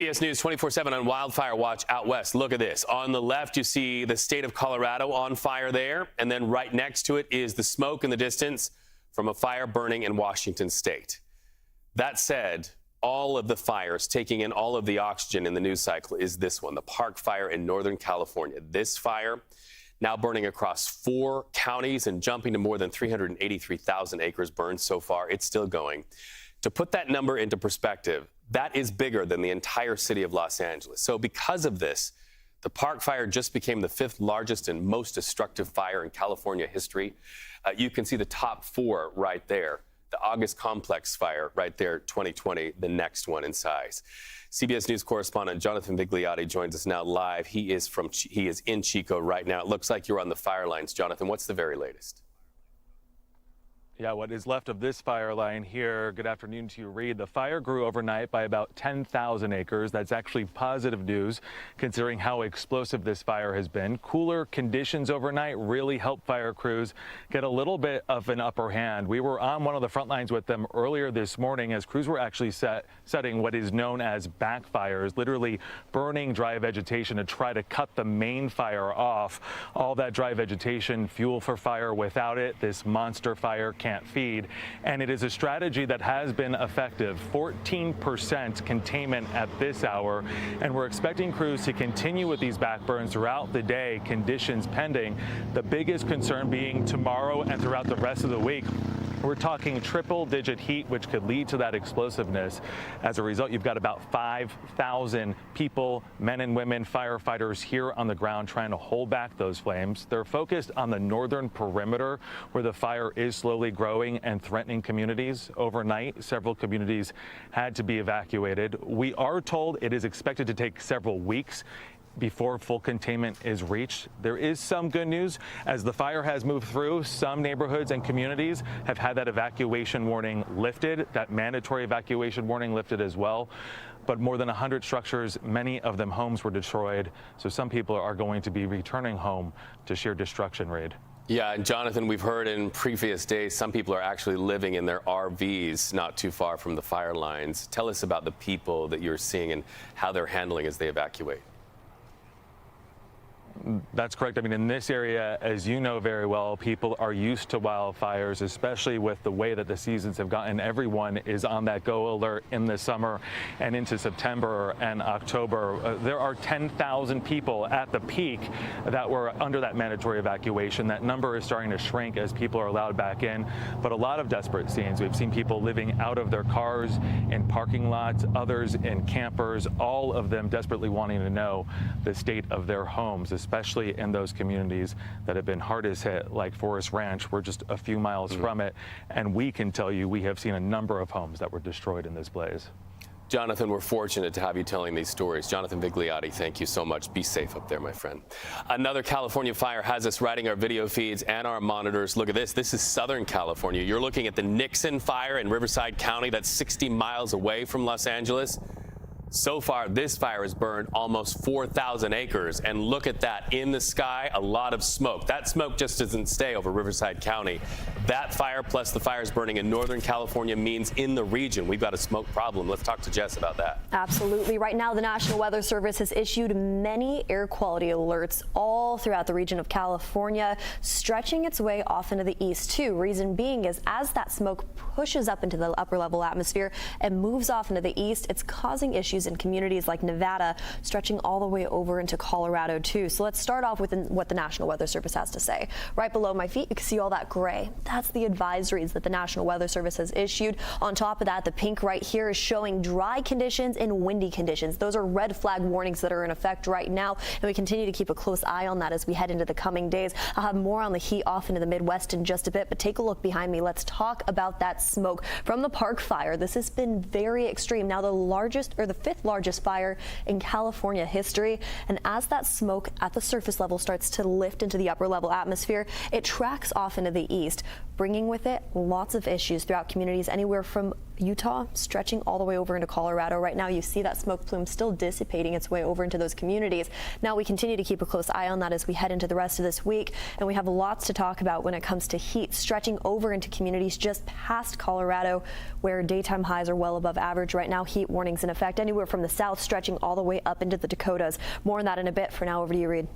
CBS News 24/7 on wildfire watch out west. Look at this. On the left, you see the state of Colorado on fire there. And then right next to it is the smoke in the distance from a fire burning in Washington state. That said, all of the fires taking in all of the oxygen in the news cycle is this one, the Park Fire in Northern California. This fire now burning across 4 counties and jumping to more than 383,000 acres burned so far. It's still going. To put that number into perspective, that is bigger than the entire city of Los Angeles. So because of this, the Park Fire just became the 5th largest and most destructive fire in California history. You can see the top 4 right there. The August Complex Fire right there, 2020, the next one in size. CBS News correspondent Jonathan Vigliotti joins us now live. He is in Chico right now. It looks like you're on the fire lines. Jonathan, what's the very latest? Yeah, what is left of this fire line here. Good afternoon to you, Reed. The fire grew overnight by about 10,000 acres. That's actually positive news, considering how explosive this fire has been. Cooler conditions overnight really helped fire crews get a little bit of an upper hand. We were on one of the front lines with them earlier this morning as crews were actually setting what is known as backfires, literally burning dry vegetation to try to cut the main fire off. All that dry vegetation, fuel for fire. Without it, this monster fire can't feed, and it is a strategy that has been effective. 14% containment at this hour, and we're expecting crews to continue with these backburns throughout the day, conditions pending. The biggest concern being tomorrow and throughout the rest of the week. We're talking triple-digit heat, which could lead to that explosiveness. As a result, you've got about 5,000 people, men and women, firefighters here on the ground trying to hold back those flames. They're focused on the northern perimeter where the fire is slowly growing and threatening communities. Overnight, several communities had to be evacuated. We are told it is expected to take several weeks before full containment is reached. There is some good news. As the fire has moved through, some neighborhoods and communities have had that evacuation warning lifted, that mandatory evacuation warning lifted as well. But more than 100 structures, many of them homes, were destroyed. So some people are going to be returning home to sheer destruction, Reid. Yeah, and Jonathan, we've heard in previous days some people are actually living in their RVs not too far from the fire lines. Tell us about the people that you're seeing and how they're handling as they evacuate. That's correct. I mean, in this area, as you know very well, people are used to wildfires, especially with the way that the seasons have gotten. Everyone is on that go alert in the summer and into September and October. There are 10,000 people at the peak that were under that mandatory evacuation. That number is starting to shrink as people are allowed back in. But a lot of desperate scenes. We've seen people living out of their cars in parking lots, others in campers, all of them desperately wanting to know the state of their homes, especially in those communities that have been hardest hit, like Forest Ranch. We're just a few miles from it, and we can tell you we have seen a number of homes that were destroyed in this blaze. Jonathan, we're fortunate to have you telling these stories. Jonathan Vigliotti, thank you so much. Be safe up there, my friend. Another California fire has us riding our video feeds and our monitors. Look at this. This is Southern California. You're looking at the Nixon Fire in Riverside County. That's 60 miles away from Los Angeles. So far, this fire has burned almost 4,000 acres. And look at that. In the sky, a lot of smoke. That smoke just doesn't stay over Riverside County. That fire plus the fires burning in Northern California means in the region we've got a smoke problem. Let's talk to Jess about that. Absolutely. Right now, the National Weather Service has issued many air quality alerts all throughout the region of California, stretching its way off into the east, too. Reason being is as that smoke pushes up into the upper level atmosphere and moves off into the east, it's causing issues in communities like Nevada, stretching all the way over into Colorado, too. So let's start off with what the National Weather Service has to say. Right below my feet, you can see all that gray. That's the advisories that the National Weather Service has issued. On top of that, the pink right here is showing dry conditions and windy conditions. Those are red flag warnings that are in effect right now, and we continue to keep a close eye on that as we head into the coming days. I'll have more on the heat off into the Midwest in just a bit, but take a look behind me. Let's talk about that smoke from the Park Fire. This has been very extreme. Now the largest, or the 5th largest fire in California history. And as that smoke at the surface level starts to lift into the upper level atmosphere, it tracks off into the east, bringing with it lots of issues throughout communities anywhere from Utah, stretching all the way over into Colorado. Right now, you see that smoke plume still dissipating its way over into those communities. Now, we continue to keep a close eye on that as we head into the rest of this week, and we have lots to talk about when it comes to heat stretching over into communities just past Colorado, where daytime highs are well above average. Right now, heat warnings in effect anywhere from the south stretching all the way up into the Dakotas. More on that in a bit. For now, over to you, Reed.